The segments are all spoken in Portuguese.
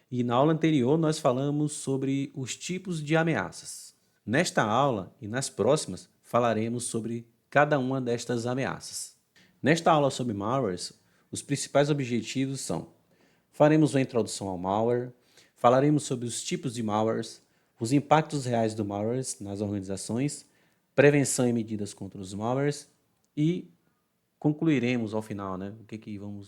E na aula anterior nós falamos sobre os tipos de ameaças. Nesta aula e nas próximas falaremos sobre cada uma destas ameaças. Nesta aula sobre malwares, os principais objetivos são: faremos uma introdução ao malware, falaremos sobre os tipos de malwares, os impactos reais do malwares nas organizações, prevenção e medidas contra os malwares e concluiremos ao final, né?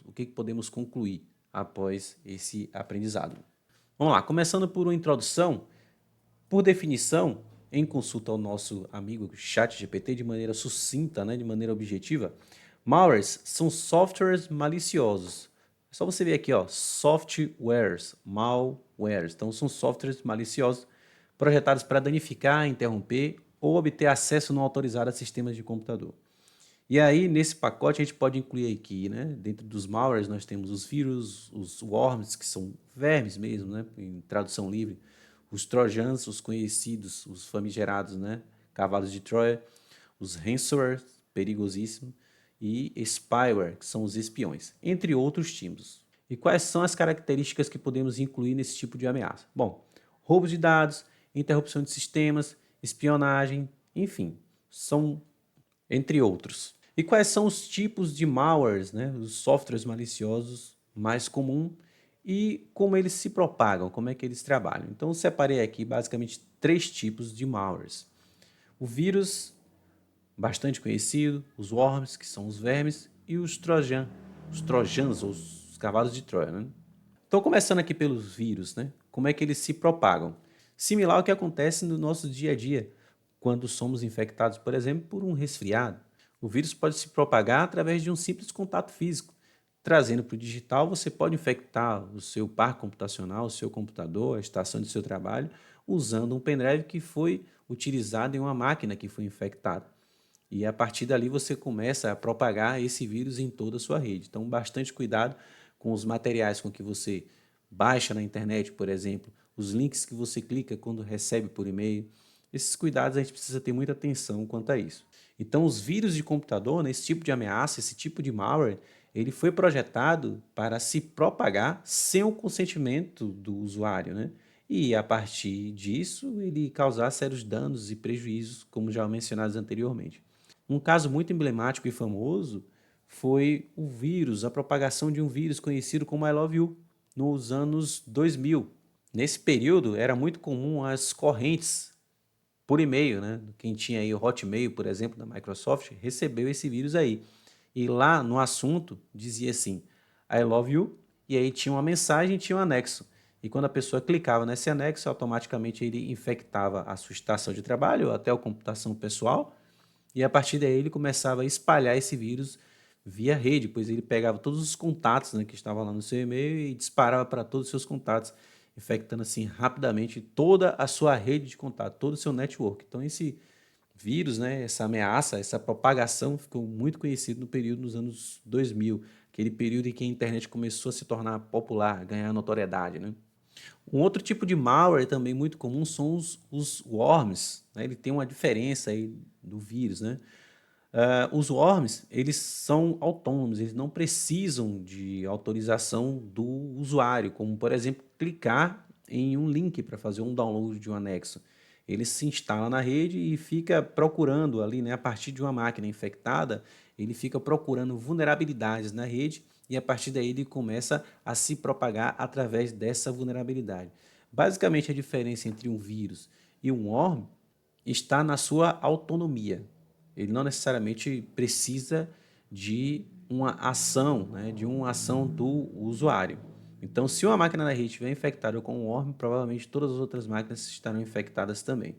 O que podemos concluir após esse aprendizado. Vamos lá, começando por uma introdução. Por definição, em consulta ao nosso amigo ChatGPT de maneira sucinta, né, de maneira objetiva, malwares são softwares maliciosos. É só você ver aqui, ó, softwares, malwares. Então, são softwares maliciosos projetados para danificar, interromper ou obter acesso não autorizado a sistemas de computador. E aí, nesse pacote, a gente pode incluir aqui, né? Dentro dos malwares, nós temos os vírus, os worms, que são vermes mesmo, né? Em tradução livre. Os trojans, os conhecidos, os famigerados, né? Cavalos de Troia. Os ransomware, perigosíssimo. E spyware, que são os espiões. Entre outros tipos. E quais são as características que podemos incluir nesse tipo de ameaça? Bom, roubos de dados, interrupção de sistemas, espionagem, enfim. São entre outros. E quais são os tipos de malwares, né, os softwares maliciosos mais comuns e como eles se propagam, como é que eles trabalham? Então, eu separei aqui basicamente três tipos de malwares. O vírus, bastante conhecido, os worms, que são os vermes, e os trojans, ou os cavalos de Troia. Né? Então, começando aqui pelos vírus, né? Como é que eles se propagam? Similar ao que acontece no nosso dia a dia, quando somos infectados, por exemplo, por um resfriado. O vírus pode se propagar através de um simples contato físico. Trazendo para o digital, você pode infectar o seu parque computacional, o seu computador, a estação de seu trabalho, usando um pendrive que foi utilizado em uma máquina que foi infectada. E a partir dali você começa a propagar esse vírus em toda a sua rede. Então, bastante cuidado com os materiais com que você baixa na internet, por exemplo, os links que você clica quando recebe por e-mail. Esses cuidados a gente precisa ter muita atenção quanto a isso. Então, os vírus de computador, né, esse tipo de ameaça, esse tipo de malware, ele foi projetado para se propagar sem o consentimento do usuário, né? E a partir disso, ele causar sérios danos e prejuízos, como já mencionados anteriormente. Um caso muito emblemático e famoso foi o vírus, a propagação de um vírus conhecido como I Love You, nos anos 2000. Nesse período, era muito comum as correntes por e-mail, né? Quem tinha aí o Hotmail, por exemplo, da Microsoft, recebeu esse vírus aí. E lá no assunto dizia assim, I love you, e aí tinha uma mensagem e tinha um anexo. E quando a pessoa clicava nesse anexo, automaticamente ele infectava a sua estação de trabalho ou até a computação pessoal, e a partir daí ele começava a espalhar esse vírus via rede, pois ele pegava todos os contatos, né, que estavam lá no seu e-mail e disparava para todos os seus contatos, infectando assim rapidamente toda a sua rede de contato, todo o seu network. Então esse vírus, né, essa ameaça, essa propagação ficou muito conhecido no período dos anos 2000, aquele período em que a internet começou a se tornar popular, ganhar notoriedade, né? Um outro tipo de malware também muito comum são os worms, né? Ele tem uma diferença aí do vírus, né? Os worms, eles são autônomos, eles não precisam de autorização do usuário, como, por exemplo, clicar em um link para fazer um download de um anexo. Ele se instala na rede e fica procurando ali, né, a partir de uma máquina infectada, ele fica procurando vulnerabilidades na rede e a partir daí ele começa a se propagar através dessa vulnerabilidade. Basicamente, a diferença entre um vírus e um worm está na sua autonomia. Ele não necessariamente precisa de uma ação, né, de uma ação do usuário. Então, se uma máquina da rede estiver infectada com um worm, provavelmente todas as outras máquinas estarão infectadas também.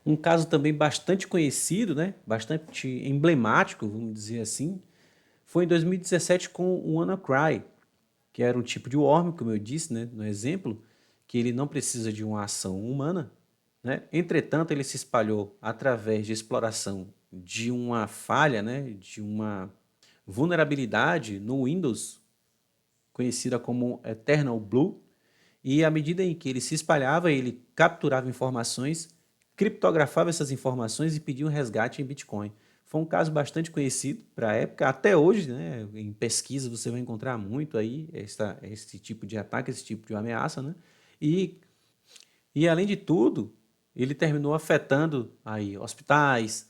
Um caso também bastante conhecido, né, bastante emblemático, vamos dizer assim, foi em 2017 com o WannaCry, que era um tipo de worm, como eu disse, né, no exemplo, que ele não precisa de uma ação humana, né? Entretanto, ele se espalhou através de exploração de uma falha, né, de uma vulnerabilidade no Windows, conhecida como Eternal Blue, e à medida em que ele se espalhava, ele capturava informações, criptografava essas informações e pedia um resgate em Bitcoin. Foi um caso bastante conhecido para a época, até hoje, né, em pesquisa você vai encontrar muito aí esse tipo de ataque, esse tipo de ameaça, né? E, e além de tudo, ele terminou afetando aí hospitais,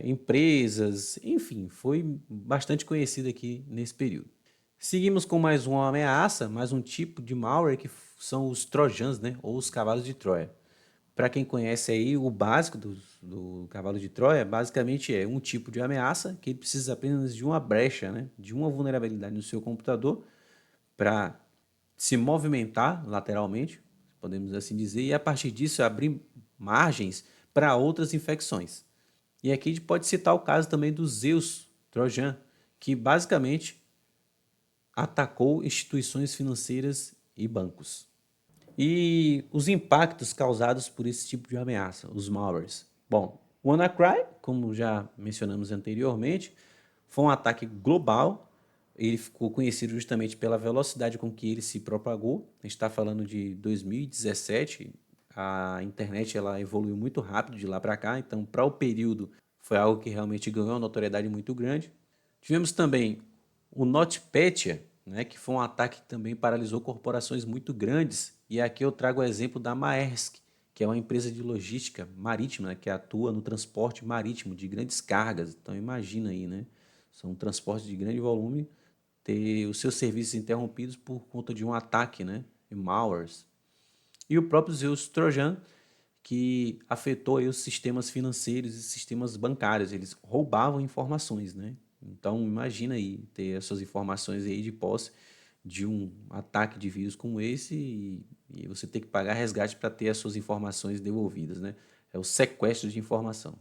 empresas, enfim, foi bastante conhecido aqui nesse período. Seguimos com mais uma ameaça, mais um tipo de malware que são os trojans, né, ou os cavalos de Troia. Para quem conhece aí o básico do cavalo de Troia, basicamente é um tipo de ameaça que ele precisa apenas de uma brecha, né, de uma vulnerabilidade no seu computador para se movimentar lateralmente, podemos assim dizer, e a partir disso abrir margens para outras infecções. E aqui a gente pode citar o caso também do Zeus Trojan, que basicamente atacou instituições financeiras e bancos. E os impactos causados por esse tipo de ameaça, os malwares. Bom, o WannaCry, como já mencionamos anteriormente, foi um ataque global. Ele ficou conhecido justamente pela velocidade com que ele se propagou. A gente está falando de 2017. A internet ela evoluiu muito rápido de lá para cá, então para o período foi algo que realmente ganhou uma notoriedade muito grande. Tivemos também o NotPetya, né, que foi um ataque que também paralisou corporações muito grandes. E aqui eu trago o exemplo da Maersk, que é uma empresa de logística marítima, né, que atua no transporte marítimo de grandes cargas. Então imagina aí, né? São transportes de grande volume, ter os seus serviços interrompidos por conta de um ataque, né, de malwares. E o próprio Zeus Trojan, que afetou aí os sistemas financeiros e sistemas bancários. Eles roubavam informações, né? Então imagina aí ter essas informações aí de posse de um ataque de vírus como esse e você ter que pagar resgate para ter as suas informações devolvidas, né? É o sequestro de informação.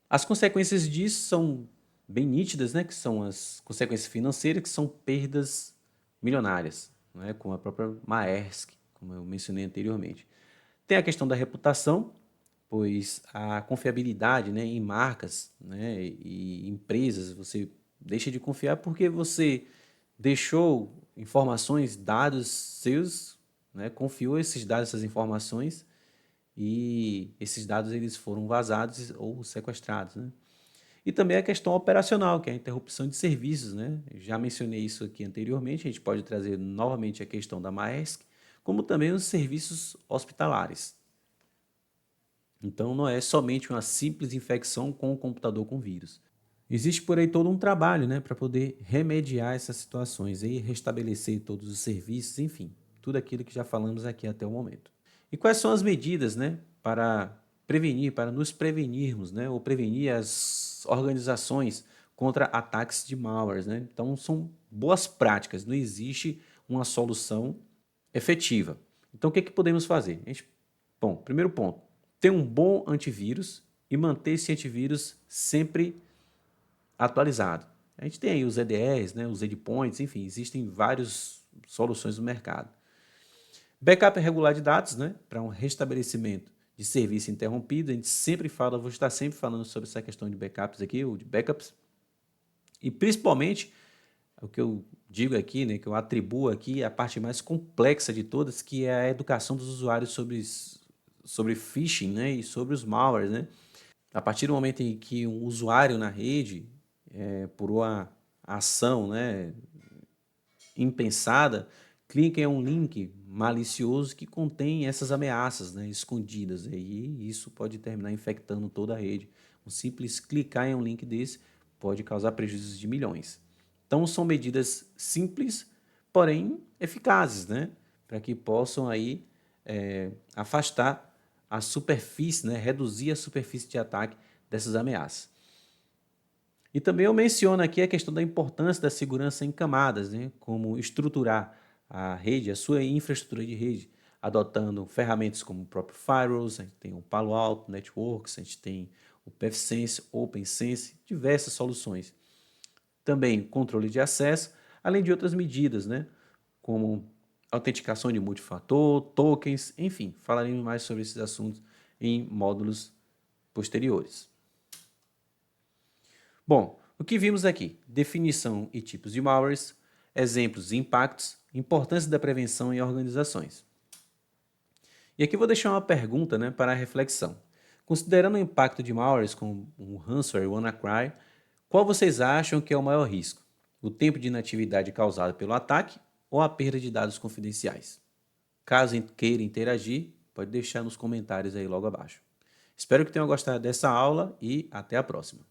As consequências disso são bem nítidas, né? Que são as consequências financeiras, que são perdas milionárias, né? Com a própria Maersk, como eu mencionei anteriormente. Tem a questão da reputação, pois a confiabilidade, né, em marcas, né, e empresas, você deixa de confiar porque você deixou informações, dados seus, né, confiou esses dados, essas informações e esses dados eles foram vazados ou sequestrados, né? E também a questão operacional, que é a interrupção de serviços, né? Já mencionei isso aqui anteriormente, a gente pode trazer novamente a questão da Maersk, como também os serviços hospitalares. Então não é somente uma simples infecção com o computador com vírus. Existe por aí todo um trabalho, né, para poder remediar essas situações e restabelecer todos os serviços, enfim, tudo aquilo que já falamos aqui até o momento. E quais são as medidas, né, para prevenir, para nos prevenirmos, né, ou prevenir as organizações contra ataques de malwares, né? Então são boas práticas, não existe uma solução efetiva. Então o que podemos fazer? Bom, primeiro ponto, ter um bom antivírus e manter esse antivírus sempre atualizado. A gente tem aí os EDRs, né, os endpoints, enfim, existem várias soluções no mercado. Backup regular de dados, né, para um restabelecimento de serviço interrompido. A gente sempre fala, vou estar sempre falando sobre essa questão de backups aqui, ou de backups. E principalmente, o que eu digo aqui, né, que eu atribuo aqui, é a parte mais complexa de todas, que é a educação dos usuários sobre phishing, né, e sobre os malwares, né? A partir do momento em que um usuário na rede, por uma ação, né, impensada, clica em um link malicioso que contém essas ameaças, né, escondidas. E isso pode terminar infectando toda a rede. Um simples clicar em um link desse pode causar prejuízos de milhões. Então são medidas simples, porém eficazes, né, para que possam aí afastar a superfície, né, reduzir a superfície de ataque dessas ameaças. E também eu menciono aqui a questão da importância da segurança em camadas, né? Como estruturar a rede, a sua infraestrutura de rede, adotando ferramentas como o próprio Firewalls, a gente tem o Palo Alto Networks, a gente tem o PFSense, OpenSense, diversas soluções. Também controle de acesso, além de outras medidas, né? Como autenticação de multifator, tokens, enfim, falaremos mais sobre esses assuntos em módulos posteriores. Bom, o que vimos aqui? Definição e tipos de malwares, exemplos e impactos, importância da prevenção em organizações. E aqui eu vou deixar uma pergunta, né, para a reflexão. Considerando o impacto de malwares como o ransomware e o WannaCry, qual vocês acham que é o maior risco? O tempo de inatividade causado pelo ataque ou a perda de dados confidenciais? Caso queira interagir, pode deixar nos comentários aí logo abaixo. Espero que tenham gostado dessa aula e até a próxima.